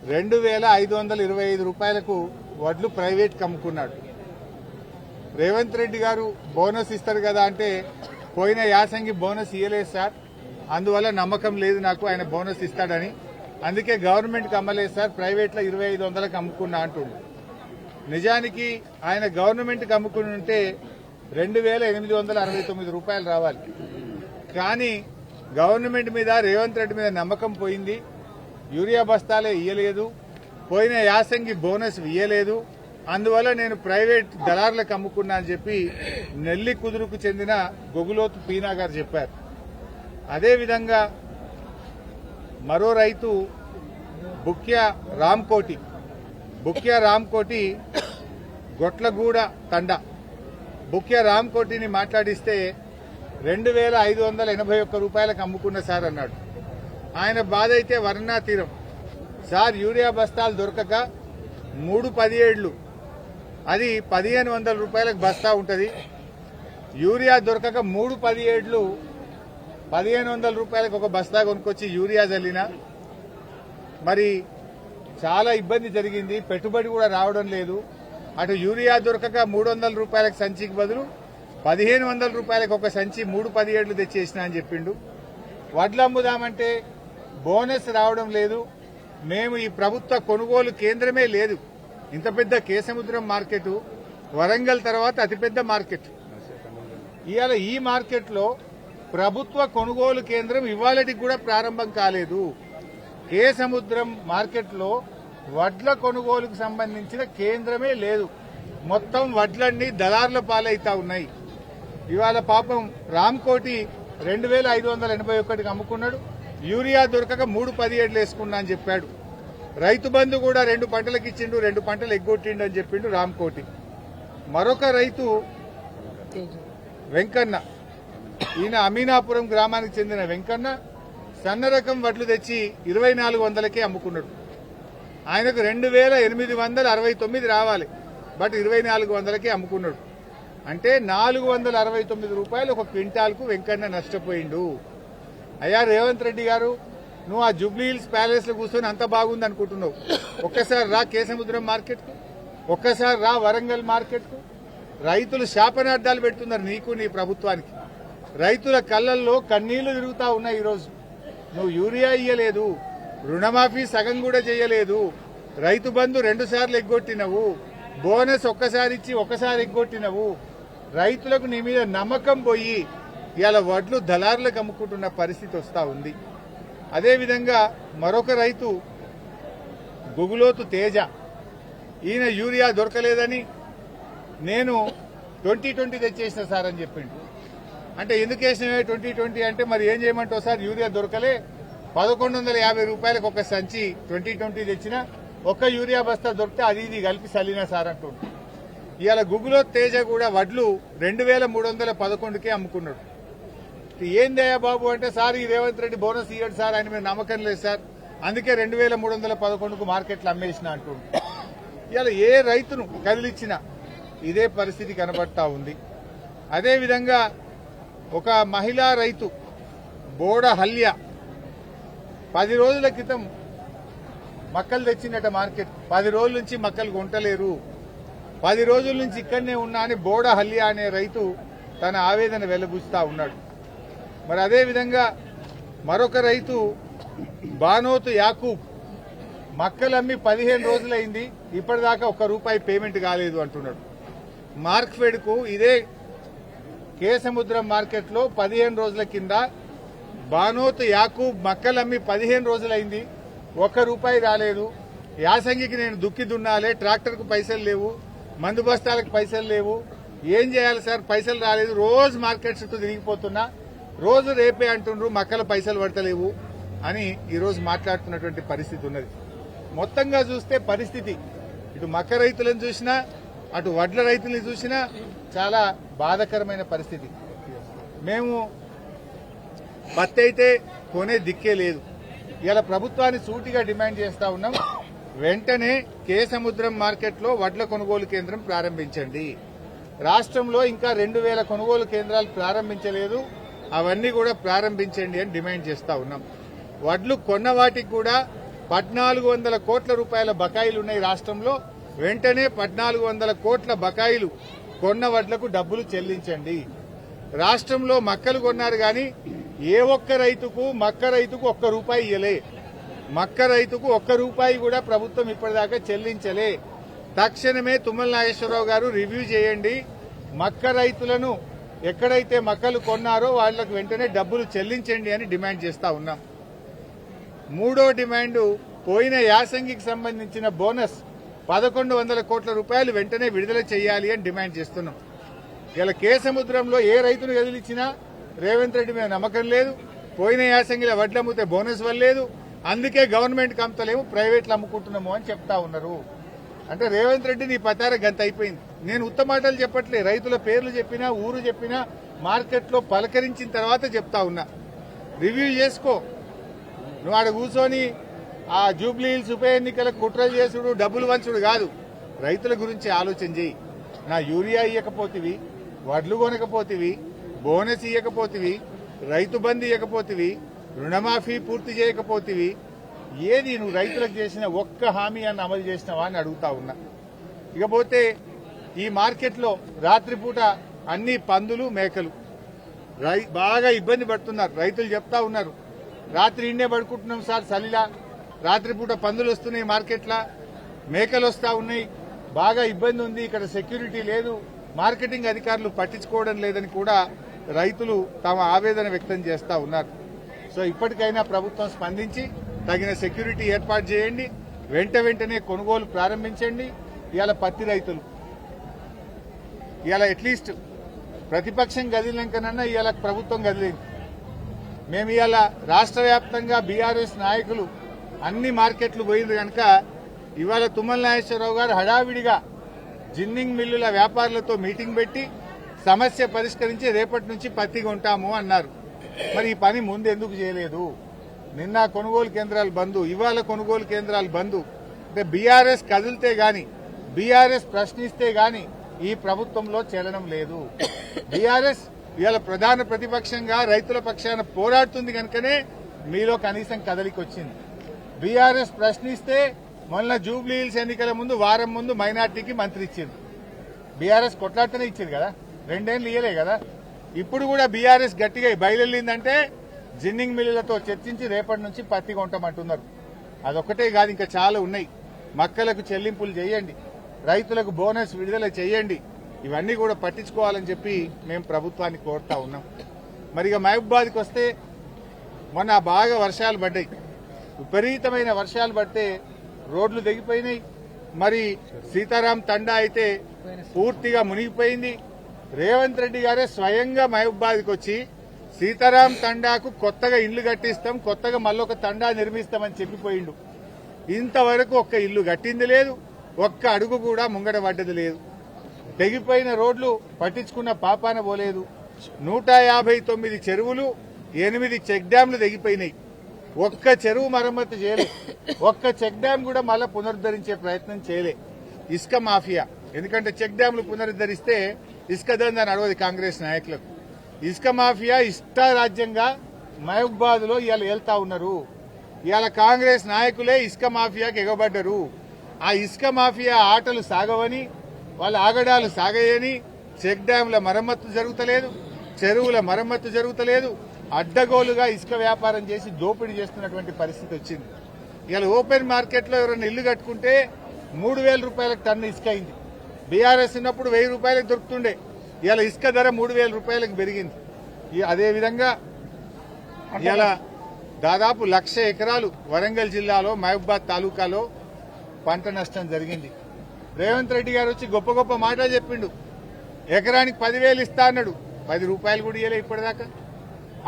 2525 రూపాయలకు వడ్లు ప్రైవేట్ కమ్ముకున్నాడు. రేవంత్ రెడ్డి గారు బోనస్ ఇస్తారు కదా అంటే పోయిన యాసంగి బోనస్ ఇయ్యలేదు సార్, అందువల్ల నమ్మకం లేదు నాకు ఆయన బోనస్ ఇస్తాడని, అందుకే గవర్నమెంట్కి అమ్మలేదు సార్, ప్రైవేట్లో 2500కి అమ్ముకున్నా అంటుండు. నిజానికి ఆయన గవర్నమెంట్కి అమ్ముకుని ఉంటే 2869 రూపాయలు రావాలి. కానీ గవర్నమెంట్ మీద రేవంత్ రెడ్డి మీద నమ్మకం పోయింది. యూరియా బస్తాలే ఇయ్యలేదు, పోయిన యాసంగి బోనస్ ఇయ్యలేదు, అందువల్ల నేను ప్రైవేట్ దళారులకు అమ్ముకున్నా అని చెప్పి నెల్లి కుదురుకు చెందిన గొగులోతు పీనా గారు చెప్పారు. అదేవిధంగా మరో రైతు బుక్య రామ్కోటి గొట్లగూడ తండ బుక్య రామ్కోటిని మాట్లాడిస్తే 2581 రూపాయలకు అమ్ముకున్న సార్ అన్నాడు. ఆయన బాధ అయితే వర్ణా తీరం. సార్ యూరియా బస్తాలు దొరకక 317 అది 1500 రూపాయలకు బస్తా ఉంటుంది. యూరియా దొరకక 317 1500 రూపాయలకు ఒక బస్తా కొనుక్కొచ్చి యూరియా చల్లినా మరి చాలా ఇబ్బంది జరిగింది, పెట్టుబడి కూడా రావడం లేదు. అటు యూరియా దొరకక 300 రూపాయలకు సంచికి బదులు 1500 రూపాయలకు ఒక సంచి 317 తెచ్చేసిన అని చెప్పిండు. వడ్లు అమ్ముదామంటే బోనస్ రావడం లేదు. మేము ఈ ప్రభుత్వ కొనుగోలు కేంద్రమే లేదు. ఇంత పెద్ద కేసముద్రం మార్కెట్ వరంగల్ తర్వాత అతిపెద్ద మార్కెట్. ఇవాళ ఈ మార్కెట్లో ప్రభుత్వ కొనుగోలు కేంద్రం ఇవాళటికి కూడా ప్రారంభం కాలేదు. కేసముద్రం మార్కెట్లో వడ్ల కొనుగోలుకు సంబంధించిన కేంద్రమే లేదు. మొత్తం వడ్లన్నీ దళారుల పాలైతా ఉన్నాయి. ఇవాళ పాపం రామ్కోటి 2581కి అమ్ముకున్నాడు. యూరియా దొరకక 317 వేసుకున్నా అని చెప్పాడు. రైతు బంధు కూడా 2 పంటలకు ఇచ్చిండు, 2 పంటలు ఎగ్గొట్టిండు అని చెప్పిండు రామ్కోటి. మరొక రైతు వెంకన్న, ఈయన అమీనాపురం గ్రామానికి చెందిన వెంకన్న సన్న రకం వడ్లు తెచ్చి 2400కే అమ్ముకున్నాడు. ఆయనకు 2869 రావాలి, బట్ 2400కే అమ్ముకున్నాడు. అంటే 469 రూపాయలు ఒక క్వింటాల్కు వెంకన్న నష్టపోయిండు. అయ్యా రేవంత్ రెడ్డి గారు, నువ్వు ఆ జూబ్లీ హిల్స్ ప్యాలెస్ లో కూర్చొని అంత బాగుంది అనుకుంటున్నావు. ఒక్కసారి రా కేసముద్రం మార్కెట్ కు, ఒక్కసారి రా వరంగల్ మార్కెట్ కు. రైతులు శాపనార్థాలు పెడుతున్నారు నీకు, నీ ప్రభుత్వానికి. రైతుల కళ్లల్లో కన్నీళ్లు తిరుగుతా ఉన్నాయి. ఈరోజు నువ్వు యూరియా ఇయ్యలేదు, రుణమాఫీ సగం కూడా చేయలేదు, రైతు బంధు 2 సార్లు ఎగ్గొట్టినవు, బోనస్ ఒక్కసారి ఇచ్చి ఒకసారి ఎగ్గొట్టినవు. రైతులకు నీ మీద నమ్మకం పోయి ఇవాళ వడ్లు దళారులకు అమ్ముకుంటున్న పరిస్థితి వస్తా ఉంది. అదేవిధంగా మరొక రైతు గొగులోతు తేజ, ఈయన యూరియా దొరకలేదని నేను 2020 తెచ్చేసిన సార్ అని చెప్పిండు. అంటే ఎందుకు వేసినవే 2020 అంటే మరి ఏం చేయమంటావు సార్, యూరియా దొరకలే, 1150 రూపాయలకు ఒక సంచి 2020 తెచ్చిన, ఒక్క యూరియా బస్తా దొరికితే అది ఇది కలిపి చల్లినా సార్ అంటుండు. ఇవాళ గొగులోతు తేజ కూడా వడ్లు 2311కే అమ్ముకున్నాడు. ఏందయ్యా బాబు అంటే, సార్ ఈ రేవంత్ రెడ్డి బోనస్ ఇయ్యడు సార్, ఆయన మీద నమ్మకం లేదు సార్, అందుకే 2311కు మార్కెట్లు అమ్మేసిన అంటుండు. ఇవాళ ఏ రైతును కదిలిచ్చినా ఇదే పరిస్థితి కనబడతా ఉంది. అదేవిధంగా ఒక మహిళా రైతు బోడ హల్య 10 రోజుల క్రితం మక్కలు తెచ్చిందట మార్కెట్. 10 రోజుల నుంచి మక్కలు కొంటలేరు, 10 రోజుల నుంచి ఇక్కడనే ఉన్నా అని బోడ హల్య అనే రైతు తన ఆవేదన వెల్లబుచ్చుతా ఉన్నాడు. మరి అదేవిధంగా మరొక రైతు బానోతు యాకూబ్ మక్కలమ్మి 15 రోజులైంది, ఇప్పటిదాకా ₹1 పేమెంట్ కాలేదు అంటున్నాడు. మార్క్ఫెడ్ కు ఇదే కేసముద్రం మార్కెట్లో 15 రోజుల కింద బానోతు యాకూబ్ మక్కలమ్మి 15 రోజులైంది, ₹1 రాలేదు. యాసంగికి నేను దుక్కి దున్నాలే, ట్రాక్టర్కు పైసలు లేవు, మందు బస్తాలకు పైసలు లేవు, ఏం చేయాలి సార్, పైసలు రాలేదు, రోజు మార్కెట్ చుట్టూ తిరిగిపోతున్నా, రోజు రేపే అంటుండ్రు మక్కల పైసలు పడతలేవు అని ఈరోజు మాట్లాడుతున్నటువంటి పరిస్థితి ఉన్నది. మొత్తంగా చూస్తే పరిస్థితి ఇటు మక్క రైతులను చూసినా అటు వడ్ల రైతులను చూసినా చాలా బాధాకరమైన పరిస్థితి. మేము పత్తి అయితే కొనే దిక్కే లేదు. ఇలా ప్రభుత్వాన్ని సూటిగా డిమాండ్ చేస్తా ఉన్నాం, వెంటనే కేసముద్రం మార్కెట్లో వడ్ల కొనుగోలు కేంద్రం ప్రారంభించండి. రాష్ట్రంలో ఇంకా 2000 కొనుగోలు కేంద్రాలు ప్రారంభించలేదు, అవన్నీ కూడా ప్రారంభించండి అని డిమాండ్ చేస్తా ఉన్నాం. వడ్లు కొన్న వాటికి కూడా 1400 కోట్ల రూపాయల బకాయిలు ఉన్నాయి రాష్ట్రంలో. వెంటనే 1400 కోట్ల బకాయిలు కొన్న వడ్లకు డబ్బులు చెల్లించండి. రాష్ట్రంలో మక్కలు కొన్నారు కానీ ఏ ఒక్క రైతుకు మక్క రైతుకు ₹1 ఇయ్యలే. మక్క రైతుకు ₹1 కూడా ప్రభుత్వం ఇప్పటిదాకా చెల్లించలే. తక్షణమే తుమ్మల నాగేశ్వరరావు గారు రివ్యూ చేయండి. మక్క రైతులను ఎక్కడైతే మక్కలు కొన్నారో వాళ్లకు వెంటనే డబ్బులు చెల్లించండి అని డిమాండ్ చేస్తా ఉన్నాం. మూడో డిమాండ్, పోయిన యాసంగికి సంబంధించిన బోనస్ 1100 కోట్ల రూపాయలు వెంటనే విడుదల చేయాలి అని డిమాండ్ చేస్తున్నాం. ఇలా కేసముద్రంలో ఏ రైతును కదిలిచ్చినా రేవంత్ రెడ్డి మీద నమ్మకం లేదు. పోయిన యాసంగిలో వడ్లు అమ్మితే బోనస్ వల్లేదు, అందుకే గవర్నమెంట్కి అమ్ముతలేము, ప్రైవేట్లు అమ్ముకుంటున్నాము అని చెప్తా ఉన్నారు. అంటే రేవంత్ రెడ్డి నీ పతార గంత అయిపోయింది. నేను ఉత్త మాటలు చెప్పట్లే, రైతుల పేర్లు చెప్పినా ఊరు చెప్పినా మార్కెట్లో పలకరించిన తర్వాత చెప్తా ఉన్నా. రివ్యూ చేసుకో. నువ్వు ఆడ కూర్చొని ఆ జూబ్లీ హిల్స్ ఉప ఎన్నికలకు కుట్రలు చేసుడు డబ్బులు వంచుడు కాదు, రైతుల గురించి ఆలోచన చేయి. నా యూరియా ఇయ్యకపోతివి, వడ్లు కొనకపోతివి, బోనస్ ఇయ్యకపోతివి, రైతు బంధు ఇయ్యకపోతివి, రుణమాఫీ పూర్తి చేయకపోతివి, ఏది నువ్వు రైతులకు చేసిన ఒక్క హామీ అన్న అమలు చేసినావా అని అడుగుతా ఉన్నా. ఇకపోతే ఈ మార్కెట్లో రాత్రిపూట అన్ని పందులు మేకలు బాగా ఇబ్బంది పడుతున్నారు. రైతులు చెప్తా ఉన్నారు, రాత్రి ఇండే పడుకుంటున్నాం సార్ చలిలా, రాత్రిపూట పందులు వస్తున్నాయి, మార్కెట్లా మేకలు వస్తా ఉన్నాయి, బాగా ఇబ్బంది ఉంది, ఇక్కడ సెక్యూరిటీ లేదు, మార్కెటింగ్ అధికారులు పట్టించుకోవడం లేదని కూడా రైతులు తమ ఆవేదన వ్యక్తం చేస్తా ఉన్నారు. సో ఇప్పటికైనా ప్రభుత్వం స్పందించి తగిన సెక్యూరిటీ ఏర్పాటు చేయండి, వెంటనే కొనుగోలు ప్రారంభించండి. ఇవాళ పత్తి రైతులు ఇవాళ అట్లీస్ట్ ప్రతిపక్షం కదిలినాకనన్నా ఇవాళ ప్రభుత్వం కదిలింది. మేము ఇవాళ రాష్ట్ర వ్యాప్తంగా బీఆర్ఎస్ నాయకులు అన్ని మార్కెట్లు పోయింది కనుక ఇవాళ తుమ్మల నాగేశ్వరరావు గారు హడావిడిగా జిన్నింగ్ మిల్లుల వ్యాపారులతో మీటింగ్ పెట్టి సమస్య పరిష్కరించి రేపటి నుంచి పత్తి కొంటాము అన్నారు. మరి ఈ పని ముందు ఎందుకు చేయలేదు? నిన్న కొనుగోలు కేంద్రాలు బంద్, ఇవాళ కొనుగోలు కేంద్రాలు బంద్. అంటే బీఆర్ఎస్ కదిలితే గాని, బీఆర్ఎస్ ప్రశ్నిస్తే గాని ఈ ప్రభుత్వంలో చలనం లేదు. బీఆర్ఎస్ ఇవాళ ప్రధాన ప్రతిపక్షంగా రైతుల పక్షాన పోరాడుతుంది కనుకనే మీలో కనీసం కదలికి వచ్చింది. బీఆర్ఎస్ ప్రశ్నిస్తే మొన్న జూబ్లీ హిల్స్ ఎన్నికల ముందు వారం ముందు మైనార్టీకి మంత్రి ఇచ్చింది. బీఆర్ఎస్ కొట్లాటనే ఇచ్చింది కదా, 2 ఏళ్లు ఇయ్యలే కదా. ఇప్పుడు కూడా బీఆర్ఎస్ గట్టిగా బయలుదేరిందంటే జిన్నింగ్ మిల్లులతో చర్చించి రేపటి నుంచి పత్తి కొంటామంటున్నారు. అదొక్కటే కాదు, ఇంకా చాలా ఉన్నాయి. మక్కలకు చెల్లింపులు చేయండి, రైతులకు బోనస్ విడుదల చేయండి, ఇవన్నీ కూడా పట్టించుకోవాలని చెప్పి మేము ప్రభుత్వాన్ని కోరుతా ఉన్నాం. మరి ఇక మహబూబాద్కి వస్తే మొన్న బాగా వర్షాలు పడ్డాయి, విపరీతమైన వర్షాలు పడితే రోడ్లు తెగిపోయినాయి. మరి సీతారాం తండా అయితే పూర్తిగా మునిగిపోయింది. రేవంత్ రెడ్డి గారే స్వయంగా మహబూబాద్కి వచ్చి సీతారాం తండాకు కొత్తగా ఇళ్లు కట్టిస్తాం, కొత్తగా మళ్ళొక తండా నిర్మిస్తామని చెప్పిపోయిండు. ఇంతవరకు ఒక్క ఇల్లు కట్టింది లేదు, ఒక్క అడుగు కూడా ముంగడ పడ్డది లేదు. తెగిపోయిన రోడ్లు పట్టించుకున్న పాపాన పోలేదు. 159 చెరువులు, 8 చెక్ డ్యాంలు తెగిపోయినాయి. ఒక్క చెరువు మరమ్మతు చేయలే, ఒక్క చెక్ డ్యాం కూడా మళ్ళా పునరుద్దరించే ప్రయత్నం చేయలే. ఇసుక మాఫియా, ఎందుకంటే చెక్ డ్యాంలు పునరుద్దరిస్తే ఇసుక దందా నడవదు కాంగ్రెస్ నాయకులకు. ఇసుక మాఫియా ఇష్టారాజ్యంగా మహబూబాద్ లో ఇవాళ వెళ్తా ఉన్నారు. ఇవాళ కాంగ్రెస్ నాయకులే ఇసుక మాఫియాకి ఎగబడ్డరు. ఆ ఇసుక మాఫియా ఆటలు సాగవని, వాళ్ళ ఆగడాలు సాగయని చెక్ డ్యాంల మరమ్మత్తు జరుగుతలేదు, చెరువుల మరమ్మత్తు జరుగుతలేదు. అడ్డగోలుగా ఇసుక వ్యాపారం చేసి దోపిడీ చేస్తున్నటువంటి పరిస్థితి వచ్చింది. ఇవాళ ఓపెన్ మార్కెట్లో ఎవరైనా ఇల్లు కట్టుకుంటే 3,000 రూపాయలకు టన్ను ఇసుక అయింది. బీఆర్ఎస్ ఉన్నప్పుడు 1,000 రూపాయలకు దొరుకుతుండే, ఇవాళ ఇసుక ధర 3,000 రూపాయలకు పెరిగింది. అదేవిధంగా ఇవాళ దాదాపు 1,00,000 ఎకరాలు వరంగల్ జిల్లాలో మహబూబాద్ తాలూకాలో పంట నష్టం జరిగింది. రేవంత్ రెడ్డి గారు వచ్చి గొప్ప గొప్ప మాటలు చెప్పిండు. ఎకరానికి 10,000 ఇస్తా అన్నాడు, 10 రూపాయలు కూడా ఇయ్యలే ఇప్పటిదాకా.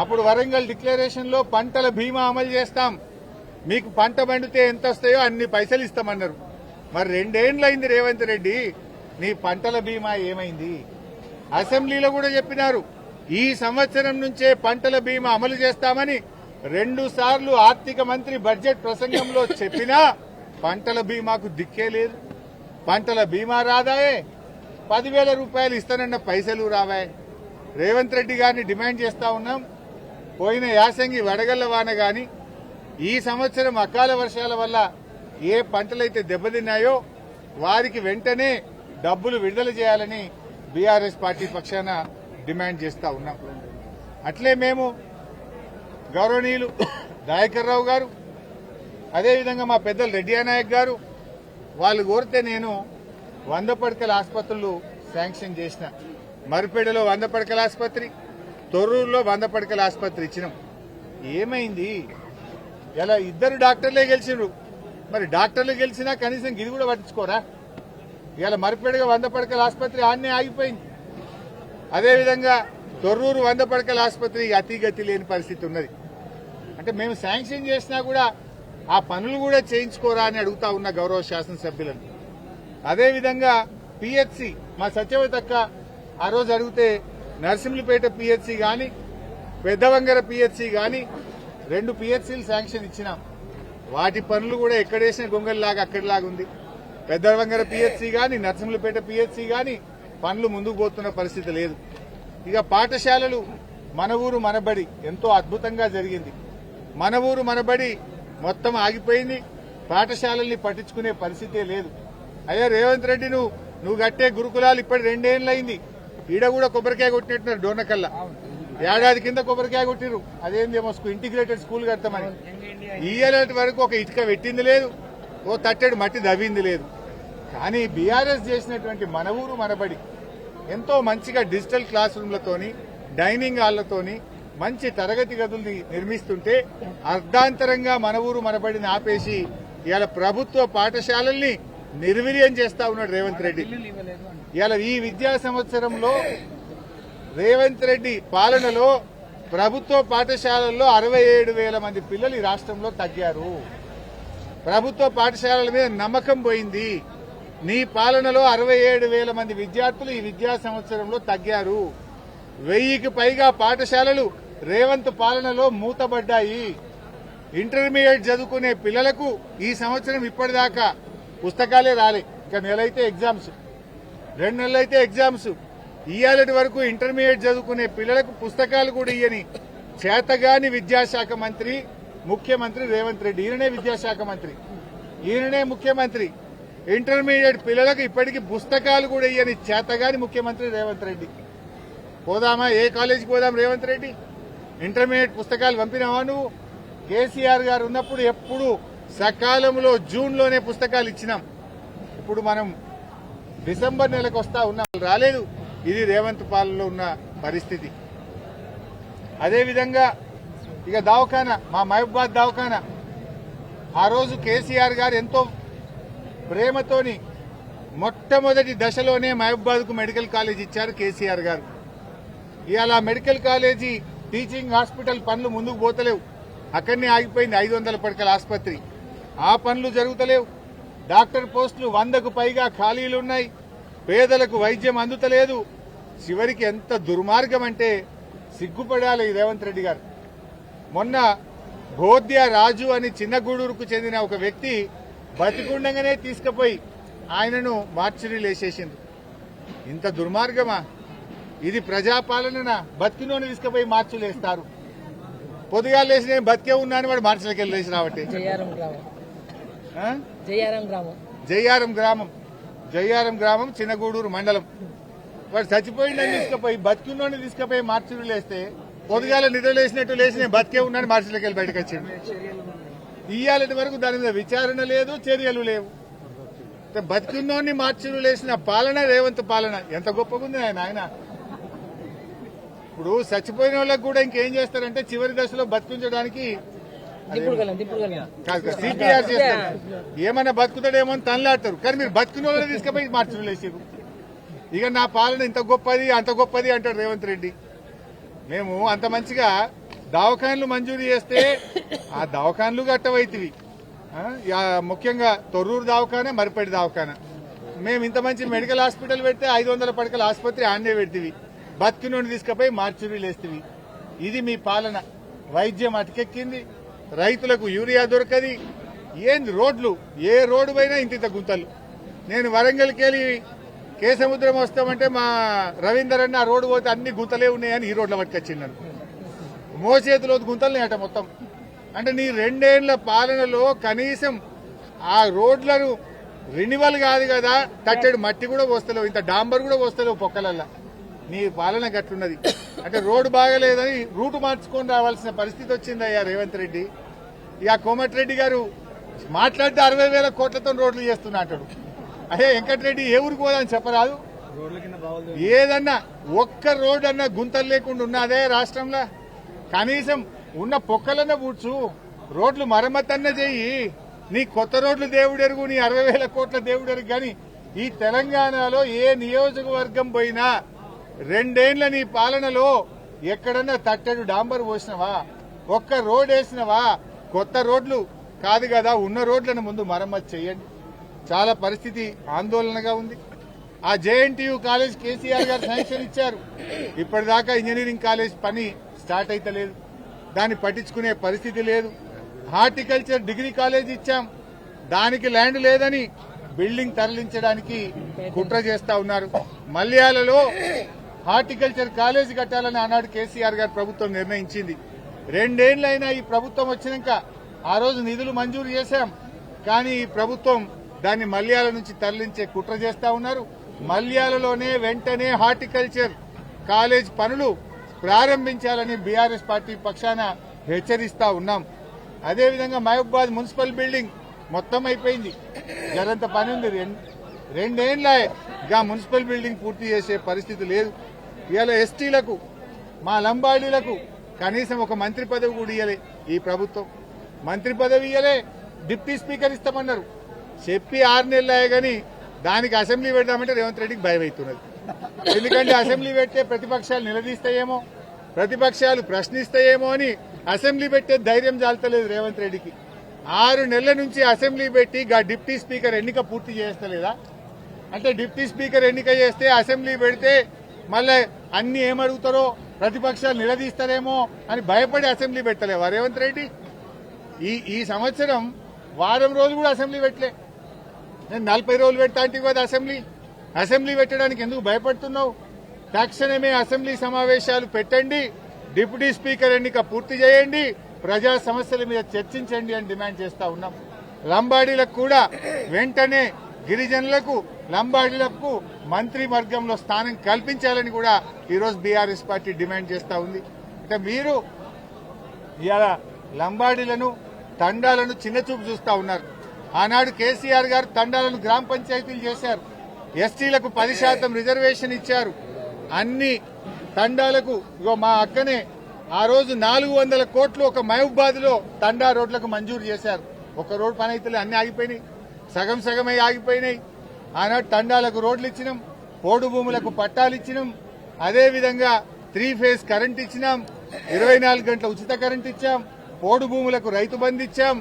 అప్పుడు వరంగల్ డిక్లరేషన్ లో పంటల బీమా అమలు చేస్తాం, మీకు పంట పండితే ఎంత వస్తాయో అన్ని పైసలు ఇస్తామన్నారు. మరి 2 ఏళ్లైంది రేవంత్ రెడ్డి, నీ పంటల బీమా ఏమైంది? అసెంబ్లీలో కూడా చెప్పినారు, ఈ సంవత్సరం నుంచే పంటల బీమా అమలు చేస్తామని 2 సార్లు ఆర్థిక మంత్రి బడ్జెట్ ప్రసంగంలో చెప్పినా పంటల బీమాకు దిక్కే లేదు. పంటల బీమా రాదాయే, 10,000 రూపాయలు ఇస్తానన్న పైసలు రావాయే. రేవంత్ రెడ్డి గారిని డిమాండ్ చేస్తా ఉన్నాం, పోయిన యాసంగి వడగళ్ల వాన గాని, ఈ సంవత్సరం అకాల వర్షాల వల్ల ఏ పంటలైతే దెబ్బతిన్నాయో వారికి వెంటనే డబ్బులు విడుదల చేయాలని బీఆర్ఎస్ పార్టీ పక్షాన డిమాండ్ చేస్తా ఉన్నాం. అట్లే మేము గౌరవనీయులు దయాకర్ రావు గారు, అదేవిధంగా మా పెద్దలు రెడ్డి నాయక్ గారు వాళ్ళు కోరితే నేను 100 పడకల ఆసుపత్రులు శాంక్షన్ చేసిన. మరిపేడలో 100 పడకల ఆసుపత్రి, తొర్రూరులో 100 పడకల ఆసుపత్రి ఇచ్చినాం. ఏమైంది? ఇలా 2 డాక్టర్లే గెలిచిండ్రు. మరి డాక్టర్లు గెలిచినా కనీసం ఇది కూడా పట్టించుకోరా? ఇలా మరిపేడగా 100 పడకల ఆసుపత్రి ఆన్నే ఆగిపోయింది. అదేవిధంగా తొర్రూరు 100 పడకల ఆసుపత్రి అతిగతి లేని పరిస్థితి ఉన్నది. అంటే మేము శాంక్షన్ చేసినా కూడా ఆ పనులు కూడా చేయించుకోరా అని అడుగుతా ఉన్న గౌరవ శాసనసభ్యులను. అదేవిధంగా పిహెచ్సి మా సత్యవతక్క ఆ రోజు అడిగితే నర్సింహులపేట పిహెచ్సి గాని పెద్దవంగర పిహెచ్సి గాని 2 పిహెచ్సిలు శాంక్షన్ ఇచ్చినాం. వాటి పనులు కూడా ఎక్కడేసిన గొంగల్లాగా అక్కడిలాగా ఉంది. పెద్దవంగర పిహెచ్సి గాని నర్సింహులపేట పిహెచ్సి గాని పనులు ముందుకు పోతున్న పరిస్థితి లేదు. ఇక పాఠశాలలు మన ఊరు మనబడి ఎంతో అద్భుతంగా జరిగింది. మన ఊరు మనబడి మొత్తం ఆగిపోయింది. పాఠశాలల్ని పట్టించుకునే పరిస్థితే లేదు. అయ్యా రేవంత్ రెడ్డి నువ్వు కట్టే గురుకులాలు ఇప్పటి 2 ఏళ్లయింది. ఈడ కూడా కొబ్బరికాయ కొట్టినట్టున్నారు. డోర్నకల్లా ఏడాది కింద కొబ్బరికాయ కొట్టిరు. అదేందేమో ఇంటిగ్రేటెడ్ స్కూల్ కడతామని ఇయ్యేటి వరకు ఒక ఇటుక పెట్టింది లేదు, ఓ తట్టెడు మట్టి దవ్వింది లేదు. కానీ బీఆర్ఎస్ చేసినటువంటి మన ఊరు మనబడి ఎంతో మంచిగా డిజిటల్ క్లాస్ రూమ్లతోని డైనింగ్ హాళ్లతోని మంచి తరగతి గదుల్ని నిర్మిస్తుంటే అర్ధాంతరంగా మన ఊరు మనబడిని ఆపేసి ఇవాళ ప్రభుత్వ పాఠశాలల్ని నిర్వీర్యం చేస్తా ఉన్నాడు రేవంత్ రెడ్డి. ఇవాళ ఈ విద్యా సంవత్సరంలో రేవంత్ రెడ్డి పాలనలో ప్రభుత్వ పాఠశాలల్లో 67,000 మంది పిల్లలు ఈ రాష్ట్రంలో తగ్గారు. ప్రభుత్వ పాఠశాలల మీద నమ్మకం పోయింది. నీ పాలనలో 67,000 మంది విద్యార్థులు ఈ విద్యా సంవత్సరంలో తగ్గారు. 1000కి పైగా పాఠశాలలు రేవంత్ పాలనలో మూతబడ్డాయి. ఇంటర్మీడియట్ చదువుకునే పిల్లలకు ఈ సంవత్సరం ఇప్పటిదాకా పుస్తకాలే రాలే. ఇక నెలైతే ఎగ్జామ్స్, 2 నెలలైతే ఎగ్జామ్స్. ఇయ్యాలటి వరకు ఇంటర్మీడియట్ చదువుకునే పిల్లలకు పుస్తకాలు కూడా ఇయ్యని చేతగాని విద్యాశాఖ మంత్రి ముఖ్యమంత్రి రేవంత్ రెడ్డి. ఈయననే విద్యాశాఖ మంత్రి, ఈయననే ముఖ్యమంత్రి. ఇంటర్మీడియట్ పిల్లలకు ఇప్పటికీ పుస్తకాలు కూడా ఇయ్యని చేతగాని ముఖ్యమంత్రి రేవంత్ రెడ్డి. పోదామా? ఏ కాలేజీకి పోదాం రేవంత్ రెడ్డి? ఇంటర్మీడియట్ పుస్తకాలు పంపినావా నువ్వు? కేసీఆర్ గారు ఉన్నప్పుడు ఎప్పుడు సకాలంలో జూన్లోనే పుస్తకాలు ఇచ్చినాం. ఇప్పుడు మనం డిసెంబర్ నెలకు వస్తా ఉన్నాం, రాలేదు. ఇది రేవంత్ పాలనలో ఉన్న పరిస్థితి. అదేవిధంగా ఇక దవాఖానా, మా మహబూబాద్ దవాఖానా ఆ రోజు కేసీఆర్ గారు ఎంతో ప్రేమతోని మొట్టమొదటి దశలోనే మహబూబాద్ కు మెడికల్ కాలేజ్ ఇచ్చారు కేసీఆర్ గారు. ఇవాళ మెడికల్ కాలేజీ టీచింగ్ హాస్పిటల్ పనులు ముందుకు పోతలేవు, అక్కడనే ఆగిపోయింది. 500 పడకల ఆసుపత్రి, ఆ పనులు జరుగుతలేవు. డాక్టర్ పోస్టులు 100కు పైగా ఖాళీలున్నాయి. పేదలకు వైద్యం అందుతలేదు. చివరికి ఎంత దుర్మార్గం అంటే సిగ్గుపడాలి రేవంత్ రెడ్డి గారు. మొన్న బోధ్య రాజు అని చిన్నగూడూరుకు చెందిన ఒక వ్యక్తి బతికుండగానే తీసుకుపోయి ఆయనను మార్చురీలు వేసేసింది. ఇంత దుర్మార్గమా? ఇది ప్రజాపాలన? బతికినోని తీసుకుపోయి మార్చులు వేస్తారు. పొద్దుగా లేచి నేను బతికే ఉన్నాను, వాడు మార్చులకి వెళ్ళి లేచి రావట్టే. జయ్యారం గ్రామం చిన్నగూడూరు మండలం. వాడు చచ్చిపోయిందని తీసుకుపోయి బతికినోని తీసుకుపోయి మార్చులు వేస్తే పొద్దుగాల నిద్ర లేచినట్టు లేచి నేను బతికే ఉన్నాను మార్చులకి వెళ్ళి బయటకు వచ్చింది. ఇయ్యాలటి వరకు దాని మీద విచారణ లేదు, చర్యలు లేవు. బతికినోని మార్చులు లేచిన పాలన రేవంత్ పాలన. ఎంత గొప్పగా ఉంది ఆయన. ఇప్పుడు చచ్చిపోయిన వాళ్ళకి కూడా ఇంకేం చేస్తారంటే చివరి దశలో బతికించడానికి సిపిఆర్ చేస్తారు. ఏమన్నా బతుకుతాడేమో అని తనలాడతారు. కానీ మీరు బతికిన వాళ్ళని తీసుకుపోయి మార్చులు వేసారు. ఇక నా పాలన ఇంత గొప్పది అంత గొప్పది అంటాడు రేవంత్ రెడ్డి. మేము అంత మంచిగా దవాఖాన్లు మంజూరు చేస్తే ఆ దవాఖాన్లు గట్టవైతివి. ముఖ్యంగా తొర్రూరు దవాఖానా, మరిపేట దవాఖానా. మేము ఇంత మంచి మెడికల్ హాస్పిటల్ పెడితే 500 పడకల ఆసుపత్రి ఆన్నే పెడితివి. బతికినోని తీసుకుపోయి మార్చురీలు వేస్తేవి. ఇది మీ పాలన. వైద్యం అటకెక్కింది, రైతులకు యూరియా దొరకది. ఏంది రోడ్లు? ఏ రోడ్డు పైనా ఇంత గుంతలు. నేను వరంగల్కి వెళ్ళి కేసముద్రం వస్తామంటే మా రవీందర్ అన్న ఆ రోడ్డు పోతే అన్ని గుంతలే ఉన్నాయని ఈ రోడ్ల పట్టుకొచ్చిండు. మోచేతిలో గుంతలున్నాయట మొత్తం. అంటే నీ 2 ఏళ్ల పాలనలో కనీసం ఆ రోడ్లను రెన్యువల్ కాదు కదా, తట్టెడు మట్టి కూడా పోస్తలేవు, ఇంత డాంబర్ కూడా పోస్తలేవు పొక్కలల్లా. నీ పాలన గట్లున్నది. అంటే రోడ్డు బాగలేదని రూటు మార్చుకొని రావాల్సిన పరిస్థితి వచ్చిందయ్యా రేవంత్ రెడ్డి. ఇక కోమటిరెడ్డి గారు మాట్లాడితే 60,000 కోట్లతో రోడ్లు చేస్తున్నా అంటాడు. అయ్యా వెంకటరెడ్డి ఏ ఊరికి పోదని చెప్పరాదు? ఏదన్నా ఒక్క రోడ్ అన్నా గుంతలు లేకుండా ఉన్నదే రాష్ట్రంలో? కనీసం ఉన్న పొక్కలన్నా పూడ్చు, రోడ్లు మరమ్మతన్నా చెయ్యి. నీ కొత్త రోడ్లు దేవుడెరుగు, నీ 60,000 కోట్ల దేవుడెరుగు. కానీ ఈ తెలంగాణలో ఏ నియోజకవర్గం పోయినా 2 ఏళ్ల నీ పాలనలో ఎక్కడన్నా తట్టెడు డాంబర్ పోసినవా? ఒక్క రోడ్ వేసినవా? కొత్త రోడ్లు కాదు కదా, ఉన్న రోడ్లను ముందు మరమ్మతు చేయండి. చాలా పరిస్థితి ఆందోళనగా ఉంది. ఆ జేఎన్టీయూ కాలేజ్ కేసీఆర్ గారు శాంక్షన్ ఇచ్చారు, ఇప్పటిదాకా ఇంజనీరింగ్ కాలేజ్ పని స్టార్ట్ అయితలేదు, దాన్ని పట్టించుకునే పరిస్థితి లేదు. హార్టికల్చర్ డిగ్రీ కాలేజ్ ఇచ్చాం, దానికి ల్యాండ్ లేదని బిల్డింగ్ తరలించడానికి కుట్ర చేస్తా ఉన్నారు. మల్యాలలో హార్టికల్చర్ కాలేజ్ కట్టాలని ఆనాడు కేసీఆర్ గారు ప్రభుత్వం నిర్ణయించింది. 2 ఏళ్లైనా ఈ ప్రభుత్వం వచ్చినాక ఆ రోజు నిధులు మంజూరు చేశాం, కానీ ఈ ప్రభుత్వం దాన్ని మల్యాల నుంచి తరలించే కుట్ర చేస్తా ఉన్నారు. మల్యాలలోనే వెంటనే హార్టికల్చర్ కాలేజ్ పనులు ప్రారంభించాలని బీఆర్ఎస్ పార్టీ పక్షాన హెచ్చరిస్తా ఉన్నాం. అదేవిధంగా మహబూబాద్ మున్సిపల్ బిల్డింగ్ మొత్తం అయిపోయింది, జరంత పని ఉంది. 2 ఏళ్లగా మున్సిపల్ బిల్డింగ్ పూర్తి చేసే పరిస్థితి లేదు. ఇవాళ ఎస్టీలకు, మా లంబాడీలకు కనీసం ఒక మంత్రి పదవి కూడా ఇయ్యలే ఈ ప్రభుత్వం. మంత్రి పదవి ఇయ్యలే, డిప్యూటీ స్పీకర్ ఇస్తామన్నారు, చెప్పి 6 నెలలే గానీ దానికి అసెంబ్లీ పెడదామంటే రేవంత్ రెడ్డికి భయం అవుతున్నది. ఎందుకంటే అసెంబ్లీ పెడితే ప్రతిపక్షాలు నిలదీస్తాయేమో, ప్రతిపక్షాలు ప్రశ్నిస్తాయేమో అని అసెంబ్లీ పెట్టే ధైర్యం చాలతలేదు రేవంత్ రెడ్డికి. 6 నెలల నుంచి అసెంబ్లీ పెట్టి డిప్యూటీ స్పీకర్ ఎన్నిక పూర్తి చేస్తలేదా? అంటే డిప్యూటీ స్పీకర్ ఎన్నిక చేస్తే అసెంబ్లీ పెడితే మళ్ళీ అన్ని ఏమడుగుతారో, ప్రతిపక్షాలు నిలదీస్తారేమో అని భయపడి అసెంబ్లీ పెట్టలేవా రేవంత్ రెడ్డి? ఈ సంవత్సరం వారం రోజులు కూడా అసెంబ్లీ పెట్టలే. నేను 40 రోజులు పెడతా అంటే కదా అసెంబ్లీ పెట్టడానికి ఎందుకు భయపడుతున్నావు? తక్షణమే అసెంబ్లీ సమావేశాలు పెట్టండి, డిప్యూటీ స్పీకర్ ఎన్నిక పూర్తి చేయండి, ప్రజా సమస్యల మీద చర్చించండి అని డిమాండ్ చేస్తా ఉన్నాం. లంబాడీలకు కూడా వెంటనే, గిరిజనులకు, లంబాడీలకు మంత్రి వర్గంలో స్థానం కల్పించాలని కూడా ఈరోజు బీఆర్ఎస్ పార్టీ డిమాండ్ చేస్తా ఉంది. అంటే మీరు ఇవాళ లంబాడీలను, తండాలను చిన్నచూపు చూస్తా ఉన్నారు. ఆనాడు కేసీఆర్ గారు తండాలను గ్రామ పంచాయతీలు చేశారు, ఎస్టీలకు 10% రిజర్వేషన్ ఇచ్చారు. అన్ని తండాలకు మా అక్కనే ఆ రోజు 400 కోట్లు ఒక మహబూబాద్ లో తండా రోడ్లకు మంజూరు చేశారు. ఒక రోడ్ పని అయితే అన్ని ఆగిపోయినాయి, సగం సగమై ఆగిపోయినాయి. ఆనాడు తండాలకు రోడ్లు ఇచ్చినాం, పోడు భూములకు పట్టాలు ఇచ్చినాం, అదేవిధంగా 3 ఫేజ్ కరెంట్ ఇచ్చినాం, 24 గంటల ఉచిత కరెంట్ ఇచ్చాం, పోడు భూములకు రైతు బంధు ఇచ్చాం,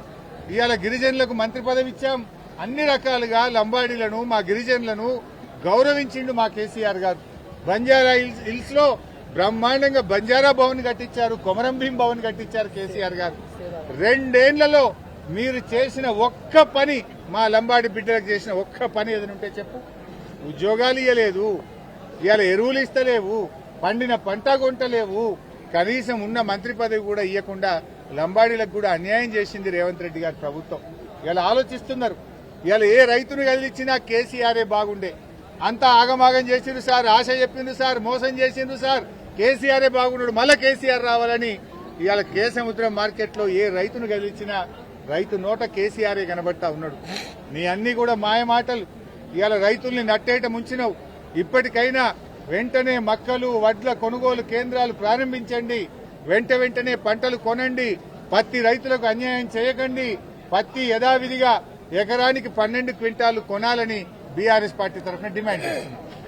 ఇవాళ గిరిజనులకు మంత్రి పదవి ఇచ్చాం. అన్ని రకాలుగా లంబాడీలను, మా గిరిజనులను గౌరవించిండు మా కేసీఆర్ గారు. బంజారా హిల్స్ లో బ్రహ్మాండంగా బంజారా భవన్ కట్టించారు, కొమరం భీం భవన్ కట్టించారు కేసీఆర్ గారు. 2 ఏళ్లలో మీరు చేసిన ఒక్క పని, మా లంబాడి బిడ్డలకు చేసిన ఒక్క పని ఏదైనా ఉంటే చెప్పు. ఉద్యోగాలు ఇవ్వలేదు, ఇవాళ ఎరువులు ఇస్తలేవు, పండిన పంట కొంటలేవు, కనీసం ఉన్న మంత్రి పదవి కూడా ఇవ్వకుండా లంబాడీలకు కూడా అన్యాయం చేసింది రేవంత్ రెడ్డి గారి ప్రభుత్వం. ఇలా ఆలోచిస్తున్నారు, ఇవాళ ఏ రైతును కదిలిచ్చినా కేసీఆరే బాగుండే. అంతా ఆగమాగం చేసిండ్రు సార్, ఆశ చెప్పిండ్రు సార్, మోసం చేసిండ్రు సార్, కేసీఆరే బాగున్నాడు, మళ్ళా కేసీఆర్ రావాలని ఇవాళ కేసముద్రం మార్కెట్ లో ఏ రైతును కదిలిచ్చినా రైతు నోట కేసీఆరే కనబడతా ఉన్నాడు. నీ అన్ని కూడా మాయ మాటలు. ఇవాళ రైతుల్ని నట్టేట ముంచినవు. ఇప్పటికైనా వెంటనే మక్కలు, వడ్ల కొనుగోలు కేంద్రాలు ప్రారంభించండి, వెంటనే పంటలు కొనండి, పత్తి రైతులకు అన్యాయం చేయకండి, పత్తి యథావిధిగా ఎకరానికి 12 క్వింటాలు కొనాలని బీఆర్ఎస్ పార్టీ తరఫున డిమాండ్ చేస్తుంది.